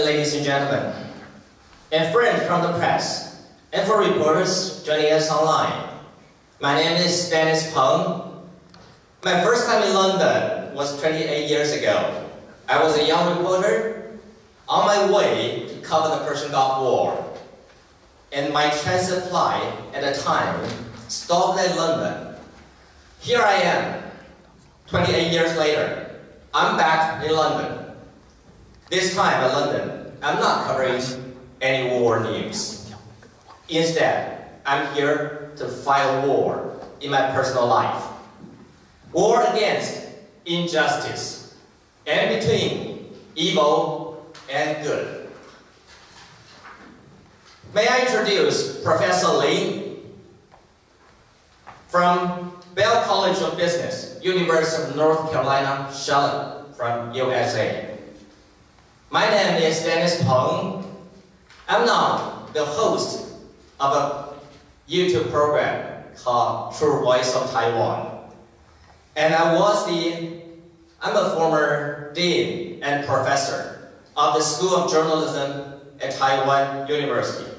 ladies and gentlemen, and friends from the press, and for reporters joining us online. My name is Dennis Peng. My first time in London was 28 years ago. I was a young reporter on my way to cover the Persian Gulf War. And my transit flight at the time stopped at London. Here I am, 28 years later. I'm back in London. This time at London, I'm not covering any war news. Instead, I'm here to fight a war in my personal life. War against injustice and between evil and good. May I introduce Professor Ling from Bell College of Business, University of North Carolina, Charlotte, from USA. My name is Dennis Peng. I'm now the host of a YouTube program called True Voice of Taiwan. And I'm a former dean and professor of the School of Journalism at Taiwan University.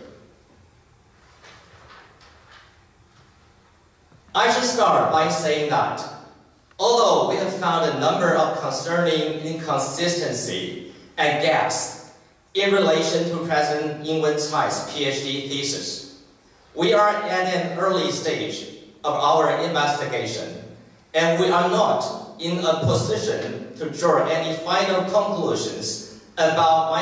I should start by saying that although we have found a number of concerning inconsistencies and gaps in relation to President Ing-wen Tsai's PhD thesis, we are at an early stage of our investigation, and we are not in a position to draw any final conclusions about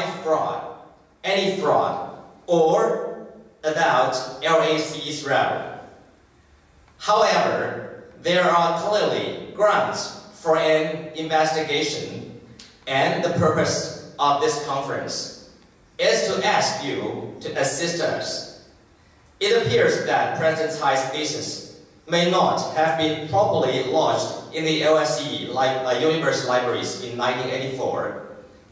any fraud, or about LAC's role. However, there are clearly grounds for an investigation, and the purpose of this conference is to ask you to assist us. It appears that President Tsai's thesis may not have been properly lodged in the LSE University libraries in 1984,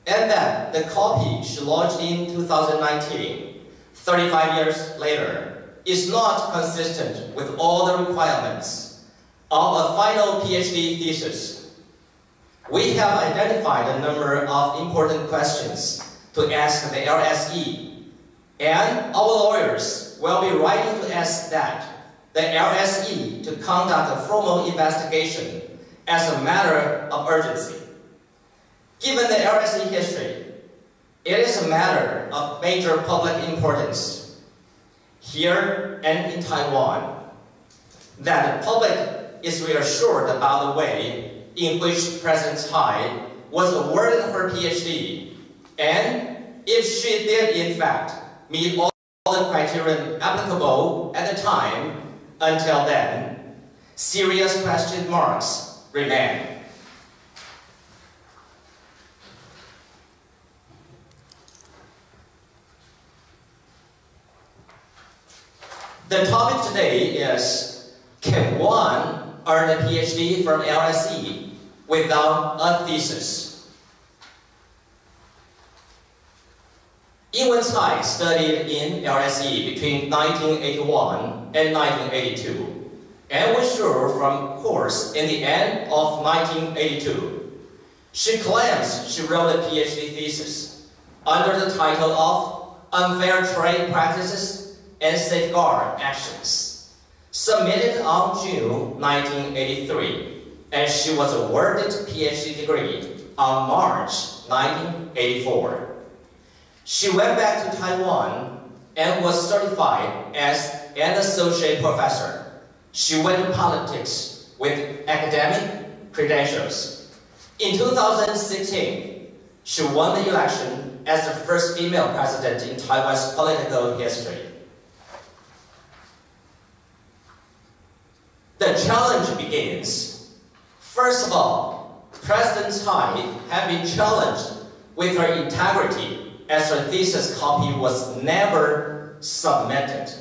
and that the copy she lodged in 2019, 35 years later, is not consistent with all the requirements of a final PhD thesis. We have identified a number of important questions to ask the LSE, and our lawyers will be writing to ask the LSE to conduct a formal investigation as a matter of urgency. Given the LSE history, it is a matter of major public importance here and in Taiwan that the public is reassured about the way in which President Tsai was awarded her PhD, and if she did in fact meet all the criteria applicable at the time. Until then, serious question marks remain. The topic today is, can one earn a PhD from LSE without a thesis? Ing-wen Tsai studied in LSE between 1981 and 1982, and withdrew from course in the end of 1982. She claims she wrote a PhD thesis under the title of Unfair Trade Practices and Safeguard Actions, submitted on June 1983, and she was awarded a PhD degree on March 1984. She went back to Taiwan and was certified as an associate professor. She went to politics with academic credentials. In 2016, she won the election as the first female president in Taiwan's political history. The challenge begins. First of all, President Tsai had been challenged with her integrity as her thesis copy was never submitted.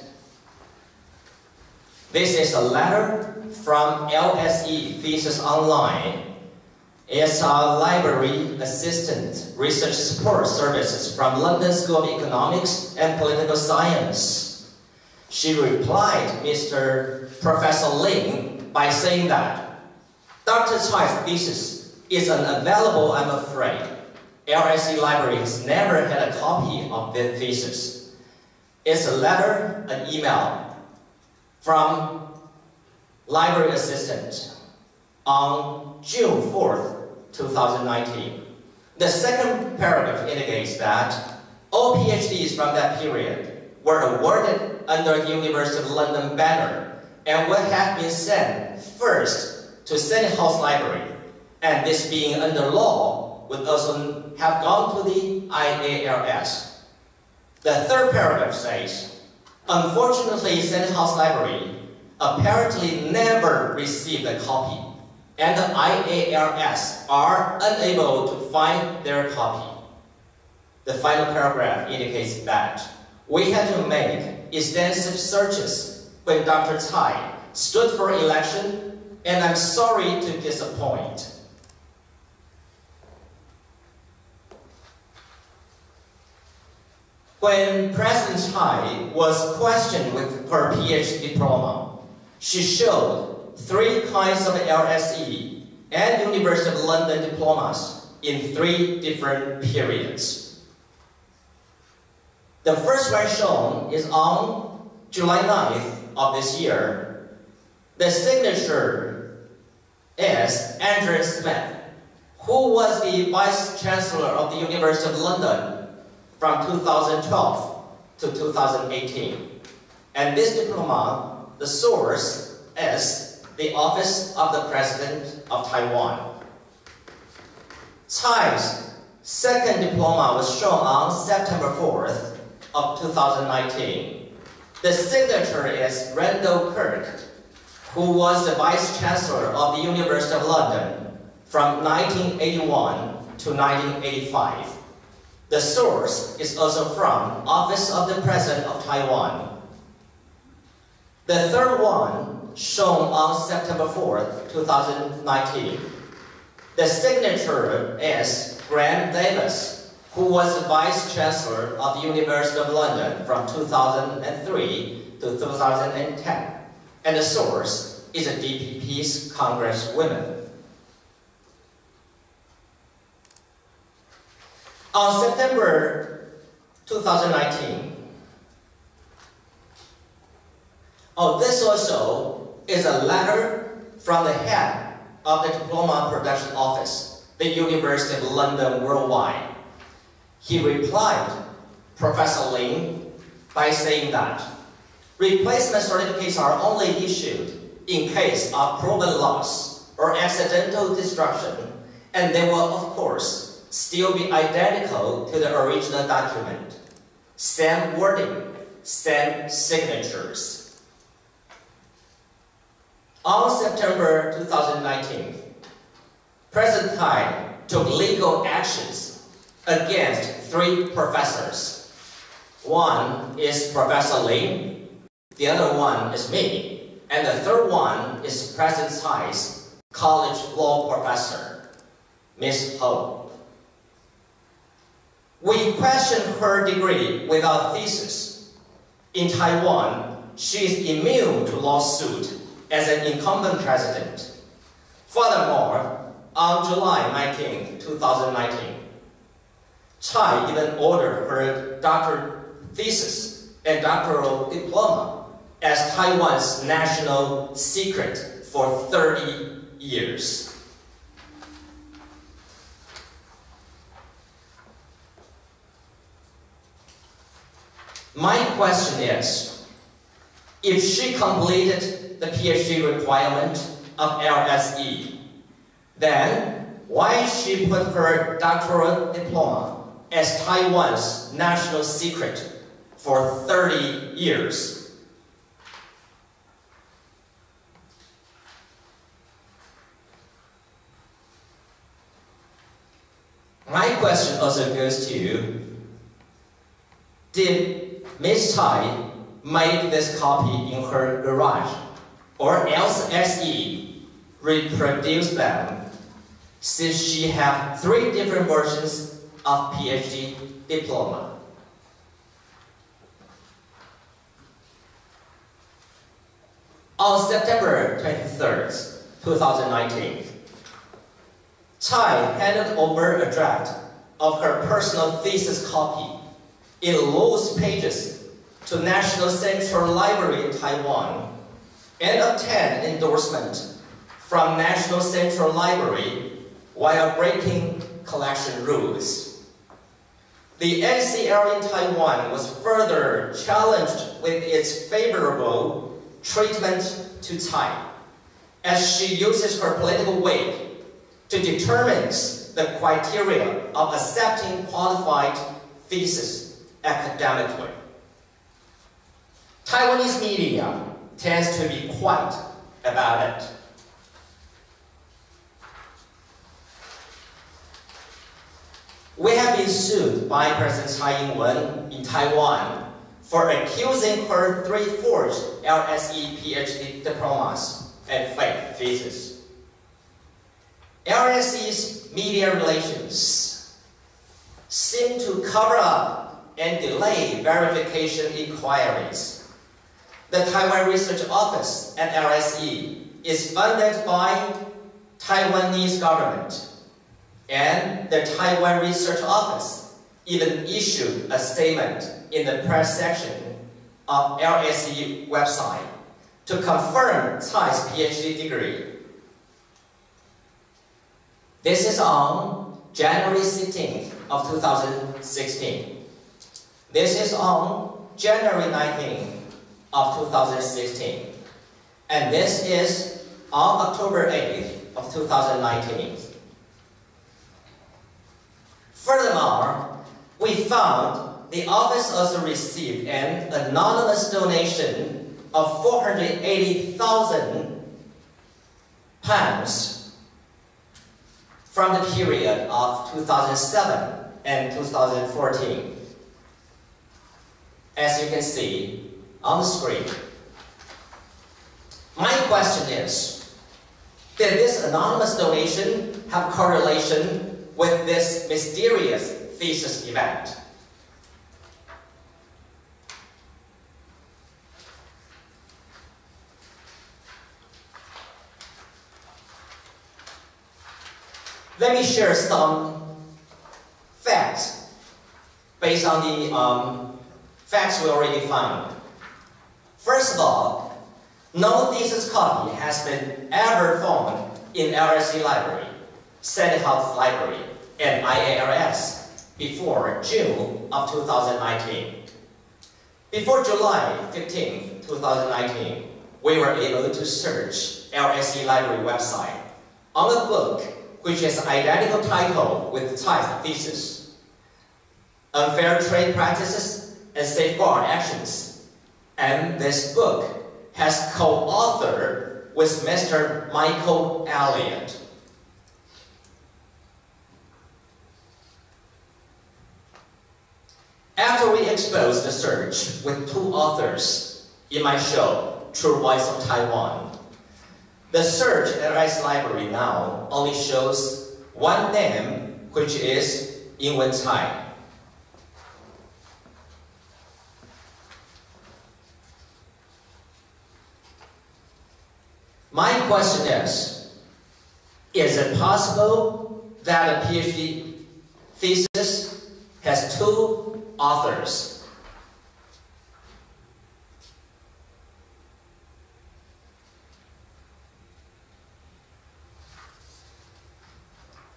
This is a letter from LSE Thesis Online. It's a library assistant research support services from London School of Economics and Political Science. She replied Mr. Professor Ling by saying that Dr. Tsai's thesis is unavailable, I'm afraid, LSE library has never had a copy of the thesis. It's a letter, an email from library assistant on June 4th, 2019. The second paragraph indicates that all PhDs from that period were awarded under the University of London banner and would have been sent first to Senate House Library, and this being under law would also have gone to the IALS. The third paragraph says, unfortunately, Senate House Library apparently never received a copy, and the IALS are unable to find their copy. The final paragraph indicates that we had to make extensive searches when Dr. Tsai stood for election, and I'm sorry to disappoint. When President Tsai was questioned with her PhD diploma, she showed 3 kinds of LSE and University of London diplomas in 3 different periods. The first one shown is on July 9th of this year. The signature is Andrew Smith, who was the Vice Chancellor of the University of London from 2012 to 2018. And this diploma, the source is the Office of the President of Taiwan. Tsai's second diploma was shown on September 4th of 2019. The signature is Randall Kirk, who was the Vice Chancellor of the University of London from 1981 to 1985. The source is also from Office of the President of Taiwan. The third one, shown on September 4th, 2019. The signature is Graham Davis, who was the Vice Chancellor of the University of London from 2003 to 2010. And the source is a DPP's Congresswoman. On September 2019, this also is a letter from the head of the Diploma Production Office, the University of London Worldwide. He replied, Professor Ling, by saying that replacement certificates are only issued in case of proven loss or accidental destruction, and they will, of course, still be identical to the original document. Same wording, same signatures. On September 2019, President Tsai took legal actions against 3 professors. One is Professor Ling, the other one is me, and the third one is President Tsai's college law professor, Ms. Ho. We questioned her degree without thesis. In Taiwan, she is immune to lawsuit as an incumbent president. Furthermore, on July 19, 2019, Tsai even ordered her doctoral thesis and doctoral diploma as Taiwan's national secret for 30 years. My question is, if she completed the PhD requirement of LSE, then why she put her doctoral diploma as Taiwan's national secret for 30 years? My question also goes to, did Ms. Tsai make this copy in her garage, or else SE reproduced them, since she have 3 different versions of PhD diploma? On September 23rd, 2019, Tsai handed over a draft of her personal thesis copy in loose pages to National Central Library in Taiwan and obtained endorsement from National Central Library while breaking collection rules. The NCL in Taiwan was further challenged with its favorable treatment to Tsai, as she uses her political weight to determine the criteria of accepting qualified thesis academically. Taiwanese media tends to be quiet about it. We have been sued by President Ing-wen in Taiwan for accusing her 3 forged LSE PhD diplomas and fake theses. LSE's media relations seem to cover up and delay verification inquiries. The Taiwan Research Office at LSE is funded by Taiwanese government, and the Taiwan Research Office even issued a statement in the press section of LSE website to confirm Tsai's PhD degree. This is on January 16th of 2016. This is on January 19th of 2016. And this is on October 8th of 2019. Furthermore, we found the office also received an anonymous donation of 480,000 pounds from the period of 2007 and 2014. As you can see on the screen. My question is, did this anonymous donation have correlation with this mysterious thesis event? Let me share some facts based on the facts we already found. First of all, no thesis copy has been ever found in LSE Library, Senate House Library, and IARS before June of 2019. Before July 15, 2019, we were able to search LSE Library website on a book which has identical title with Tsai's thesis, Unfair Trade Practices and Safeguard Actions. And this book has co-authored with Mr. Michael Elliott. After we exposed the search with 2 authors in my show, True Voice of Taiwan, the search at LSE Library now only shows one name, which is Ing-wen Tsai. My question is it possible that a PhD thesis has 2 authors?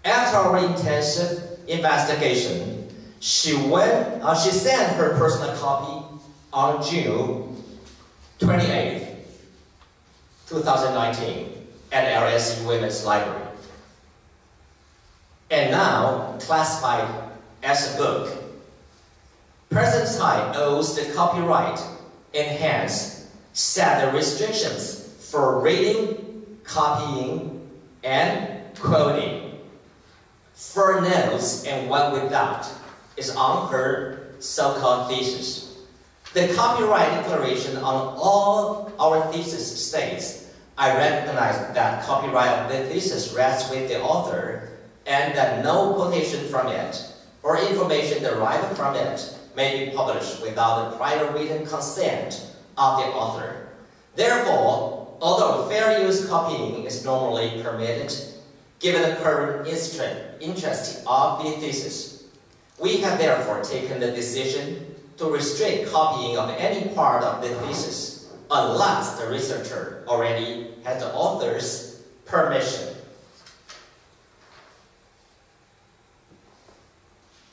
After our intensive investigation, she sent her personal copy on June 28, 2019 at LSE Women's Library, and now classified as a book. President Tsai owes the copyright and hence set the restrictions for reading, copying, and quoting. 4 notes and 1 without is on her so-called thesis. The copyright declaration on all our thesis states, I recognize that copyright of the thesis rests with the author and that no quotation from it or information derived from it may be published without the prior written consent of the author. Therefore, although fair use copying is normally permitted, given the current interest of the thesis, We have therefore taken the decision to restrict copying of any part of the thesis unless the researcher already has the author's permission.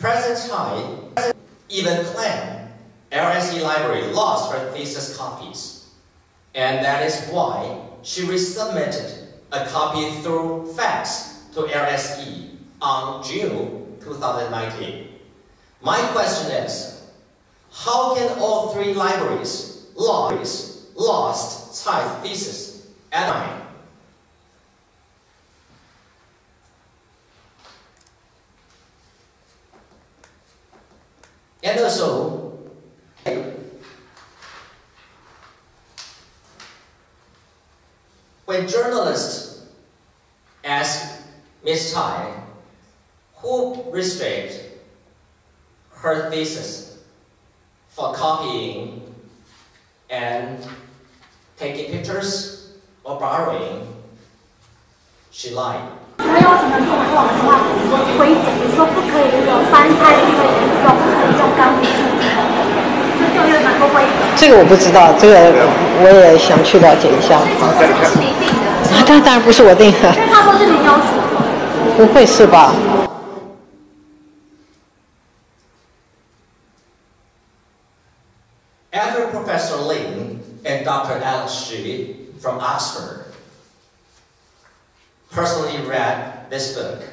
President Tsai even claimed LSE library lost her thesis copies, and that is why she resubmitted a copy through fax to LSE on June 2019. My question is, how can all three libraries lost Tsai's thesis at the time? And also, when journalists ask Ms. Tsai who restricted her thesis for copying and taking pictures or borrowing, she lied. 没有什么状况的话，规则比如说不可以有翻拍，不可以用，不可以用钢笔设计，所以就有蛮多规则。这个我不知道，这个我也想去了解一下。这个是你定的？当然不是我定的。因为他说是你要求的。不会是吧？ After Professor Ling and Dr. Alex Xu from Oxford personally read this book,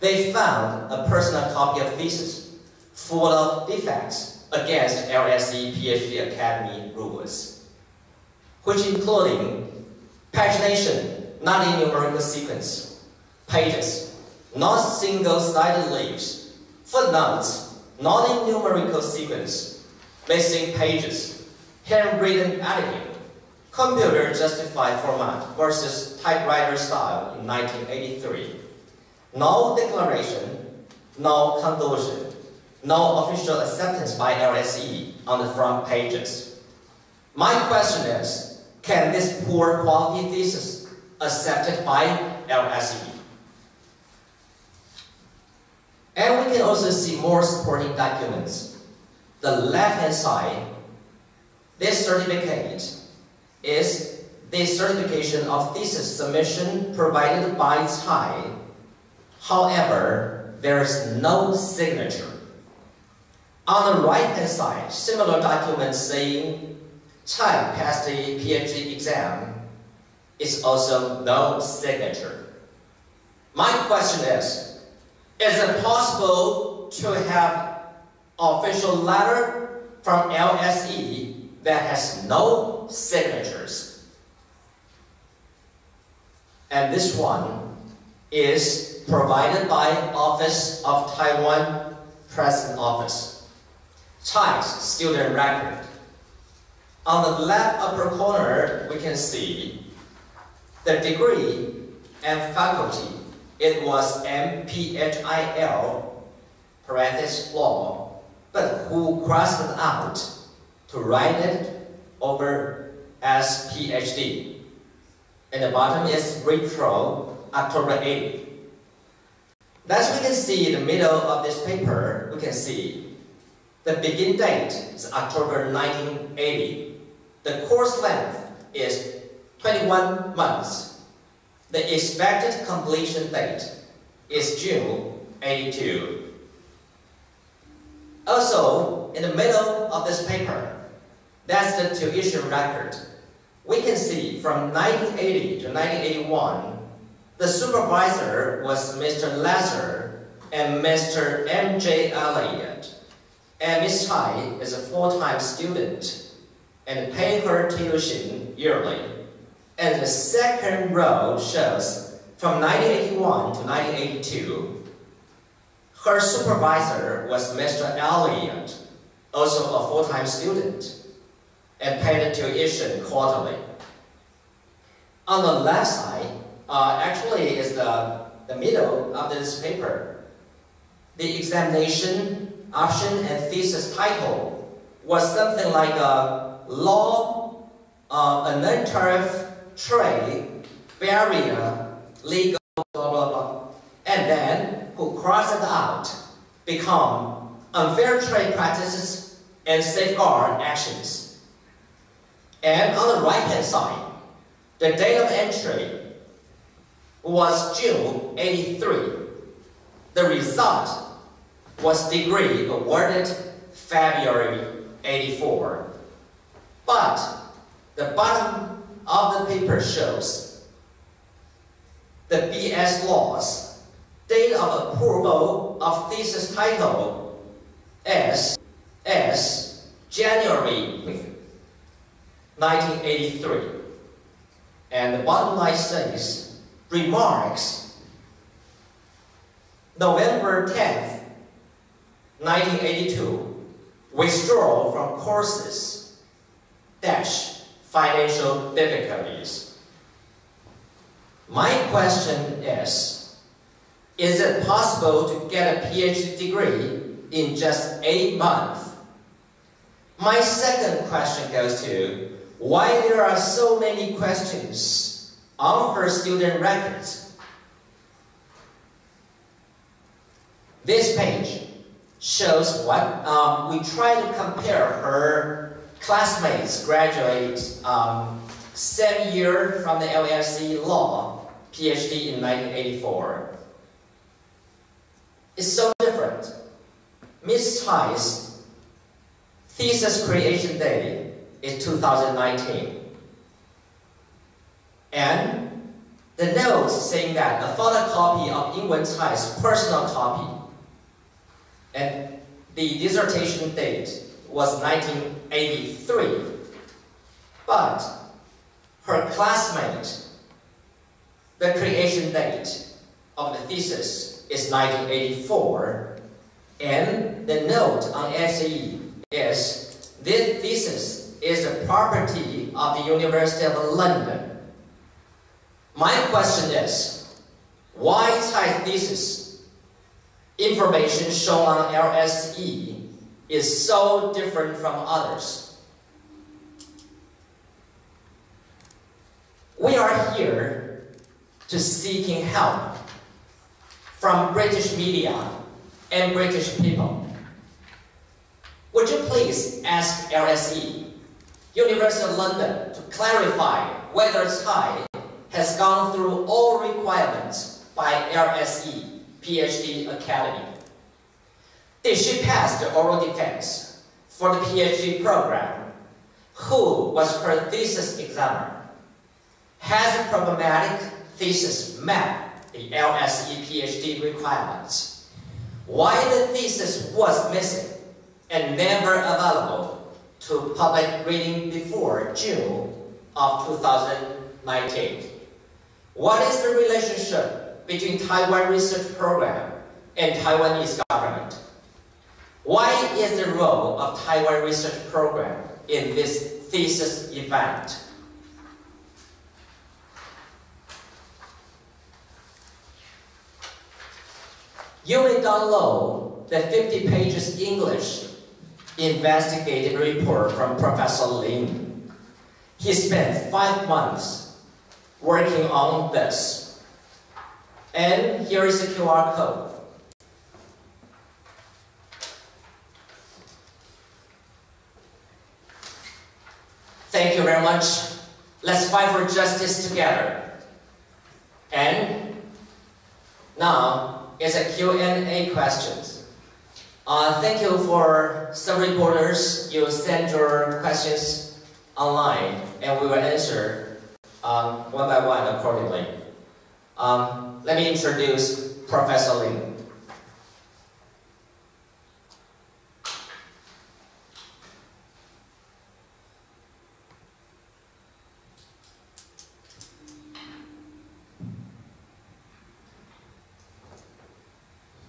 they found a personal copy of thesis full of defects against LSE PhD Academy rules, which including pagination, not in numerical sequence, pages, not single-sided leaves, footnotes, not in numerical sequence, missing pages, handwritten editing, computer-justified format versus typewriter style in 1983. No declaration, no conclusion, no official acceptance by LSE on the front pages. My question is, can this poor quality thesis accepted by LSE? And we can also see more supporting documents. The left-hand side, this certificate is the certification of thesis submission provided by Tsai. However, there is no signature. On the right-hand side, similar documents saying Tsai passed the PhD exam is also no signature. My question is it possible to have official letter from LSE that has no signatures? And this one is provided by Office of Taiwan President Office, Tsai's student record. On the left upper corner, we can see the degree and faculty. It was MPHIL, parenthesis law, but who crossed it out to write it over as PhD. And the bottom is retro, October 8th. As we can see in the middle of this paper, we can see the begin date is October 1980. The course length is 21 months. The expected completion date is June 82. Also, in the middle of this paper, that's the tuition record. We can see from 1980 to 1981, the supervisor was Mr. Lazar and Mr. M.J. Elliott. And Ms. Tsai is a full-time student and paying her tuition yearly. And the second row shows from 1981 to 1982, her supervisor was Mr. Elliott, also a full-time student, and paid the tuition quarterly. On the left side, actually is the middle of this paper. The examination option and thesis title was something like a law, a non-tariff trade, barrier, legal, blah, blah, blah. And then who crossed it out become unfair trade practices and safeguard actions. And on the right-hand side, the date of entry was June 83. The result was degree awarded February 84. But the bottom of the paper shows the BS laws, date of approval of thesis title as January 1983. And the bottom line says, remarks, November 10th, 1982, withdrawal from courses, financial difficulties. My question is it possible to get a PhD degree in just 8 months? My second question goes to why there are so many questions on her student records. This page shows what we try to compare her classmates graduate same year from the LSE Law, PhD in 1984. It's so different. Ms. Tsai's thesis creation day is 2019. And the note saying that a photocopy of Ing-wen Tsai's personal copy and the dissertation date was 1983. But her classmate, the creation date of the thesis is 1984. And the note on SAE is this thesis is the property of the University of London. My question is, why Tsai's thesis information shown on LSE is so different from others? We are here to seeking help from British media and British people. Would you please ask LSE, University of London, to clarify whether Tsai has gone through all requirements by LSE PhD Academy? Did she pass the oral defense for the PhD program? Who was her thesis examiner? Has the problematic thesis met the LSE PhD requirements? Why the thesis was missing and never available to public reading before June of 2019? What is the relationship between Taiwan Research Program and Taiwanese government? Why is the role of Taiwan Research Program in this thesis event? You may download the 50 pages English investigative report from Professor Lin. He spent 5 months working on this. And here is the QR code. Thank you very much. Let's fight for justice together. And now is a Q&A questions. Thank you for some reporters. You send your questions online, and we will answer one by one accordingly. Let me introduce Professor Lin.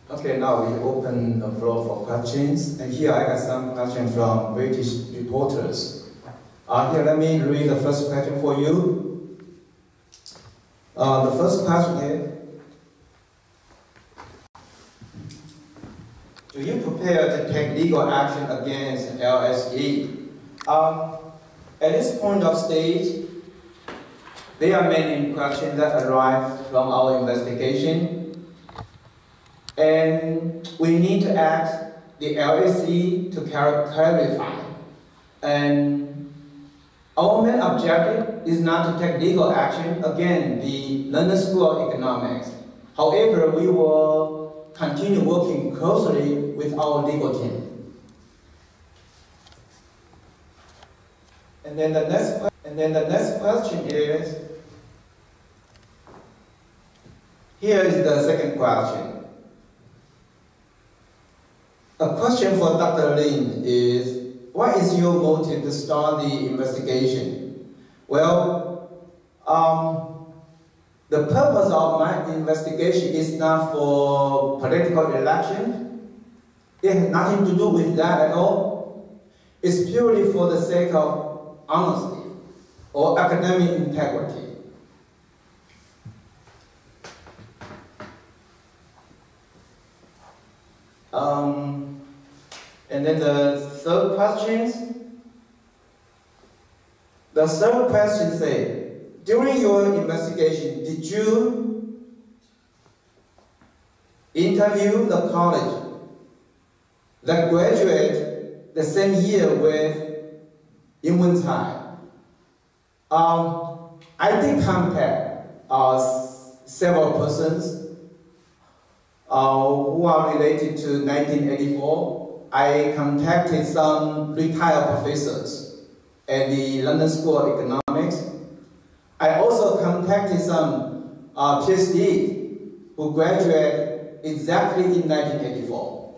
Okay, now we open the floor for questions. And here I got some questions from British reporters. Here, let me read the first question for you. The first question is, do you prepare to take legal action against LSE? At this point of stage, there are many questions that arise from our investigation. And we need to act the LAC to clarify. And our main objective is not to take legal action against the London School of Economics. However, we will continue working closely with our legal team. And then the next question is, here is the second question. A question for Dr. Lin is, what is your motive to start the investigation? Well, the purpose of my investigation is not for political election. It has nothing to do with that at all. It's purely for the sake of honesty or academic integrity. And then the third question. The third question says, during your investigation, did you interview the college that graduated the same year with Ing-wen Tsai? I did contact several persons who are related to 1984. I contacted some retired professors at the London School of Economics. I also contacted some PhD who graduated exactly in 1984.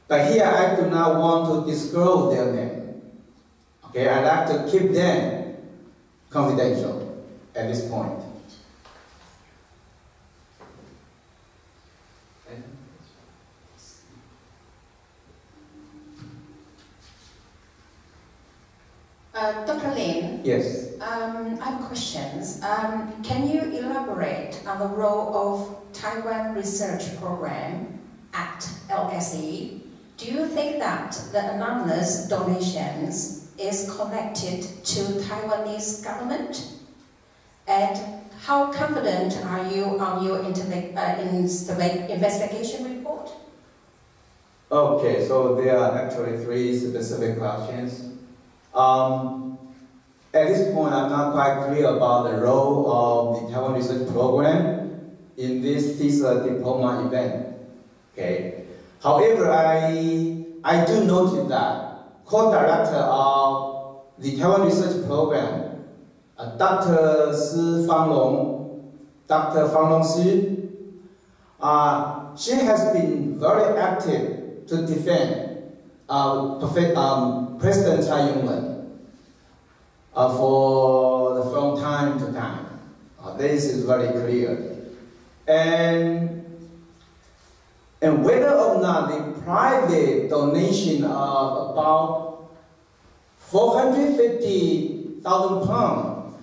But here I do not want to disclose their name. Okay, I'd like to keep them confidential at this point. Dr. Lin, yes. I have questions. Can you elaborate on the role of Taiwan Research Program at LSE? Do you think that the anonymous donations is connected to Taiwanese government? And how confident are you on your investigation report? Okay, so there are actually three specific questions. At this point, I'm not quite clear about the role of the Taiwan Research Program in this thesis diploma event. Okay. However, I do notice that co-director of the Taiwan Research Program, Dr. Shi Fanglong, Dr. Fanglong Shi, she has been very active to defend President Tsai Ing-wen from time to time. This is very clear. And whether or not the private donation of about 450,000 pounds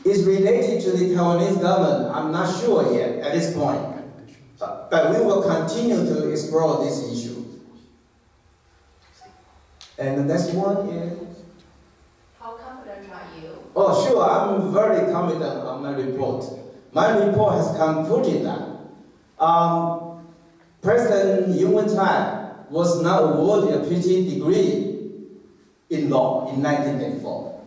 is related to the Taiwanese government, I'm not sure yet at this point. But we will continue to explore this issue. And the next one is? How confident are you? Oh, sure, I'm very confident on my report. My report has concluded that President Ing-wen Tsai was not awarded a PhD degree in law in 1984.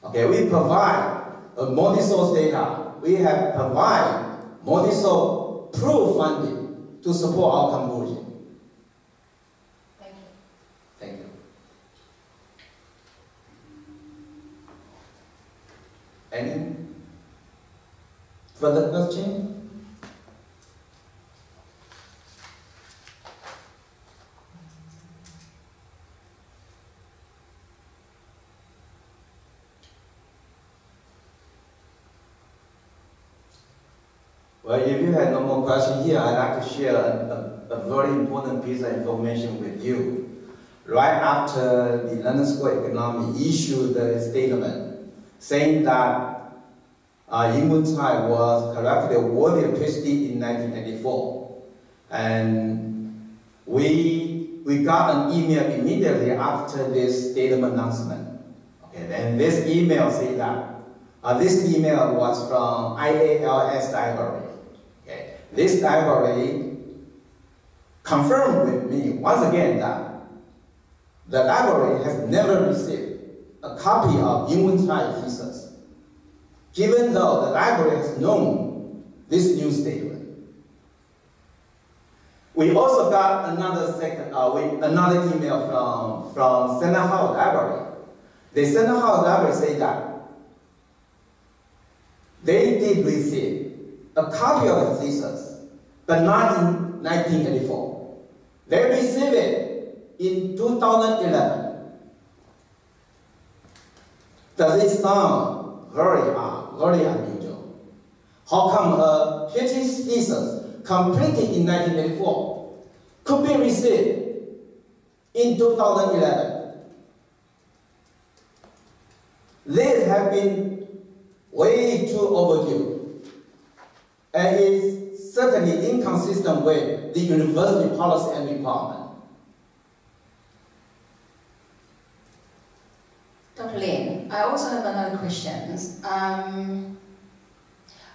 Okay, we provide multi-source data. We have provided multi-source proof funding to support our conclusion. Thank you. Thank you. Any further question? Well, if you have no more questions here, I'd like to share a very important piece of information with you. Right after the London School of Economics issued a statement saying that Ing-wen Tsai was correctly awarded a PhD in 1984. And we got an email immediately after this statement announcement. Okay, then this email said that this email was from IALS library. Okay, this library confirmed with me once again that the library has never received a copy of Ing-wen Tsai thesis, even though the library has known this new statement. We also got another email from Senate House Library. The Senate House Library said that they did receive a copy of the thesis, but not in 1984. They received it in 2011. Does it sound very unusual? How come a PhD thesis completed in 1984 could be received in 2011? This has been way too overdue and is certainly inconsistent with the university policy and requirement. Dr. Lin, I also have another question.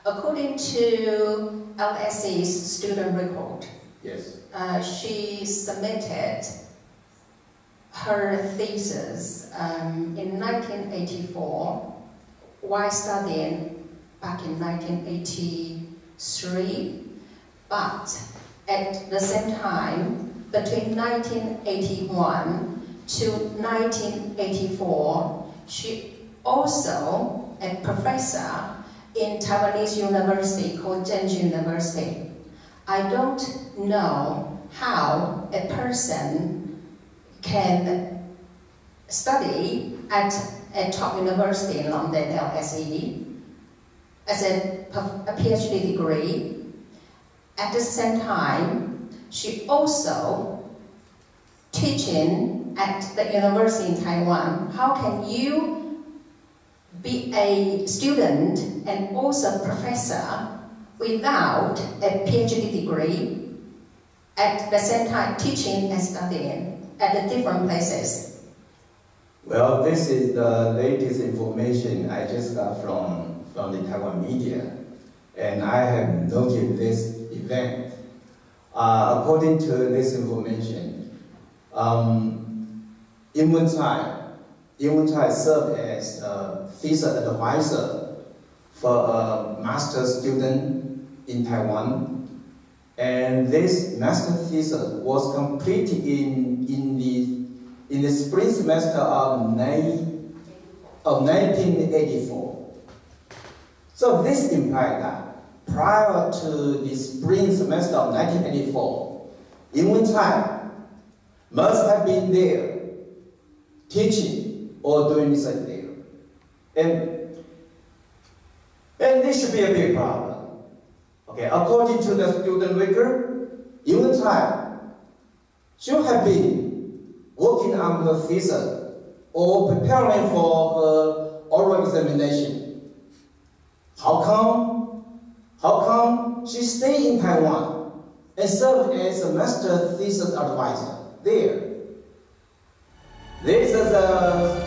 According to LSE's student report, yes, she submitted her thesis in 1984 while studying back in 1983, but at the same time, between 1981 to 1984, she also a professor in Taiwanese university called Zhenji University. I don't know how a person can study at a top university in London, LSE, as a PhD degree. At the same time, she also teaching at the university in Taiwan. How can you be a student and also a professor without a PhD degree, at the same time teaching and studying at the different places? Well, this is the latest information I just got from the Taiwan media, and I have noted this event. According to this information, Ing-wen Tsai served as a thesis advisor for a master student in Taiwan, and this master thesis was completed in the spring semester of 1984. So this implies that prior to the spring semester of 1984, Ing-wen Tsai must have been there teaching or doing research there. And this should be a big problem. Okay, according to the student record, Ing-wen Tsai should have been working on her thesis or preparing for her oral examination. How come she stayed in Taiwan and served as a master thesis advisor there? This is a